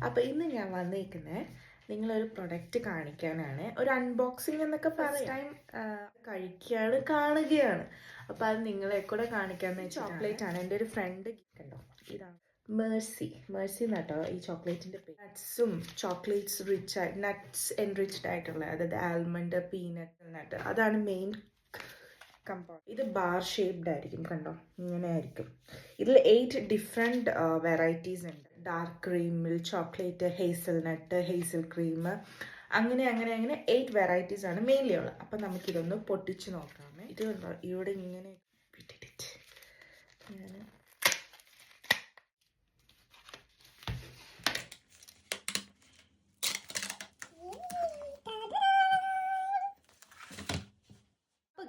അപ്പോൾ ഇന്ന് ഞാൻ വന്നിരിക്കുന്നത് നിങ്ങളൊരു പ്രൊഡക്റ്റ് കാണിക്കാനാണ്. ഒരു അൺബോക്സിങ് എന്നൊക്കെ ഫസ്റ്റ് ടൈം കഴിക്കുകയാണ്, കാണുകയാണ്. അപ്പോൾ അത് നിങ്ങളെ കൂടെ കാണിക്കാമെന്ന് വെച്ചാൽ ചോക്ലേറ്റ് ആണ്. എൻ്റെ ഒരു ഫ്രണ്ട് കണ്ടോ, ഇതാണ് മേഴ്സി നട്ടോ ഈ ചോക്ലേറ്റിൻ്റെ പേര്. നട്ട്സും ചോക്ലേറ്റ്സ് നട്ട്സ് എൻറിച്ച്ഡ് ആയിട്ടുള്ള, അതായത് ആൽമണ്ട്, പീനട്ട്, നട്ട്, അതാണ് മെയിൻ കമ്പൗണ്ട്. ഇത് ബാർ ഷേപ്ഡ് ആയിരിക്കും, കണ്ടോ, ഇങ്ങനെ ആയിരിക്കും. ഇതിൽ 8 ഡിഫറെൻറ്റ് വെറൈറ്റീസ് ഉണ്ട്. Dark cream, milk chocolate, hazelnut, Hazel cream, അങ്ങനെ 8 വെറൈറ്റീസ് ആണ് മെയിൻലി ഉള്ളത്. അപ്പം നമുക്കിതൊന്ന് പൊട്ടിച്ച് നോക്കാമേ. ഇത് കണ്ടോ, ഇവിടെ ഇങ്ങനെ ഇട്ടിട്ട് ഞാൻ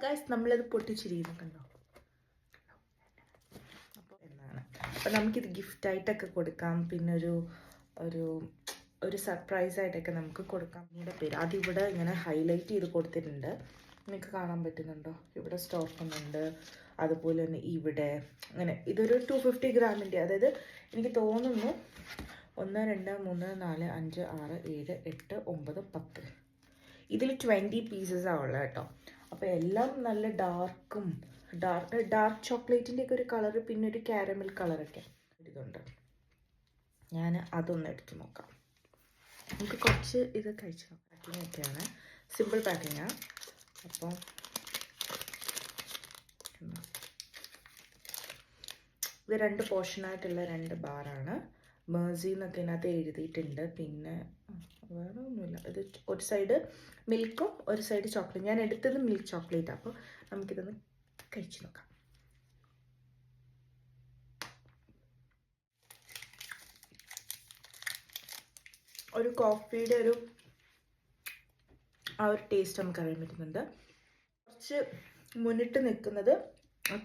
ഗൈസ് നമ്മളത് പൊട്ടിച്ചിരിക്കുന്നു, കണ്ടോ. അപ്പോൾ എന്നാണ്, അപ്പോൾ നമുക്കിത് ഗിഫ്റ്റായിട്ടൊക്കെ കൊടുക്കാം. പിന്നെ ഒരു സർപ്രൈസായിട്ടൊക്കെ നമുക്ക് കൊടുക്കാം. ഇതിൻ്റെ പേര് അതിവിടെ ഇങ്ങനെ ഹൈലൈറ്റ് ചെയ്ത് കൊടുത്തിട്ടുണ്ട്, നിങ്ങൾക്ക് കാണാൻ പറ്റുന്നുണ്ടോ. ഇവിടെ സ്റ്റോക്കുന്നുണ്ട്, അതുപോലെ തന്നെ ഇവിടെ അങ്ങനെ. ഇതൊരു 250 ഗ്രാമിൻ്റെ, അതായത് എനിക്ക് തോന്നുന്നു 1 2 3 4 5 6 7 8 9 10, ഇതിൽ 20 പീസസാണ് ഉള്ളത് കേട്ടോ. അപ്പോൾ എല്ലാം നല്ല ഡാർക്ക് ചോക്ലേറ്റിൻ്റെ ഒക്കെ ഒരു കളറ്, പിന്നെ ഒരു കാരമൽ കളറൊക്കെ ഇതുണ്ട്. ഞാൻ അതൊന്ന് എടുത്ത് നോക്കാം. നമുക്ക് കുറച്ച് ഇത് കഴിച്ച് നോക്കാം. പാക്കിംഗ് ഒക്കെയാണ്, സിമ്പിൾ പാക്കിങ്ങാണ്. അപ്പോൾ ഇത് 2 പോർഷനായിട്ടുള്ള 2 ബാറാണ്. മേഴ്സി എന്നൊക്കെ ഇതിനകത്ത് എഴുതിയിട്ടുണ്ട്. പിന്നെ വേറെ ഒന്നുമില്ല. ഇത് ഒരു സൈഡ് മിൽക്കും ഒരു സൈഡ് ചോക്ലേറ്റ്. ഞാൻ എടുത്തത് മിൽക്ക് ചോക്ലേറ്റ്. അപ്പോൾ നമുക്കിതൊന്ന് കഴിച്ച് നോക്കാം. ഒരു കോഫിയുടെ ആ ഒരു ടേസ്റ്റ് നമുക്ക് അറിയാൻ പറ്റുന്നുണ്ട്. കുറച്ച് മുന്നിട്ട് നിൽക്കുന്നത്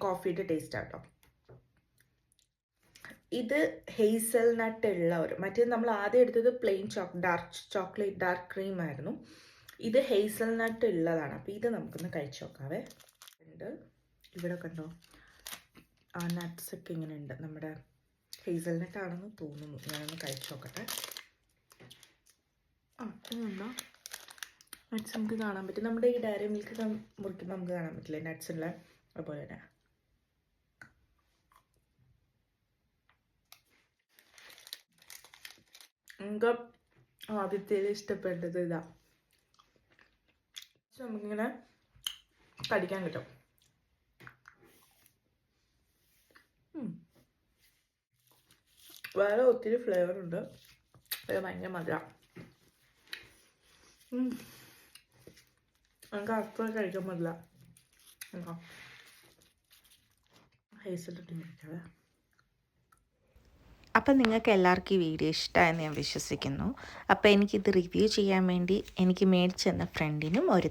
കോഫിയുടെ ടേസ്റ്റാണ് കേട്ടോ. ഇത് ഹേസൽനട്ട് ഉള്ള മറ്റേത് നമ്മൾ ആദ്യം എടുത്തത് പ്ലെയിൻ ഡാർക്ക് ക്രീം ആയിരുന്നു. ഇത് ഹേസൽനട്ട് ഉള്ളതാണ്. അപ്പോൾ ഇത് നമുക്കൊന്ന് കഴിച്ച് നോക്കാവേ. ഉണ്ട് ഇവിടെ കണ്ടോ, ആ നട്ട്സൊക്കെ ഇങ്ങനെ ഉണ്ട്. നമ്മുടെ ഹേസൽനട്ട് ആണെന്ന് തോന്നുന്നു. ഞാനൊന്ന് കഴിച്ച് നോക്കട്ടെ. ഇതുണ്ടോ, നട്ട്സ് നമുക്ക് കാണാൻ പറ്റും. നമ്മുടെ ഈ ഡയറി മിൽക്ക് മുറിക്കുമ്പോൾ നമുക്ക് കാണാൻ പറ്റില്ലേ നട്ട്സ് ഉള്ള, അതുപോലെ തന്നെ. നമുക്ക് ആദ്യത്തേൽ ഇഷ്ടപ്പെട്ടത് ഇതാ. നമുക്കിങ്ങനെ കടിക്കാൻ കിട്ടും. വേറെ ഒത്തിരി ഫ്ലേവർ ഉണ്ട്, ഭയങ്കര മധുരം. നമുക്ക് അത്ര കഴിക്കാൻ പറ്റില്ല. ഹേസലിട്ട് കഴിക്കാവേ. അപ്പം നിങ്ങൾക്ക് എല്ലാവർക്കും ഈ വീഡിയോ ഇഷ്ടമായെന്ന് ഞാൻ വിശ്വസിക്കുന്നു. അപ്പോൾ എനിക്കിത് റിവ്യൂ ചെയ്യാൻ വേണ്ടി എനിക്ക് മേടിച്ചെന്ന ഫ്രണ്ടിനും ഒരു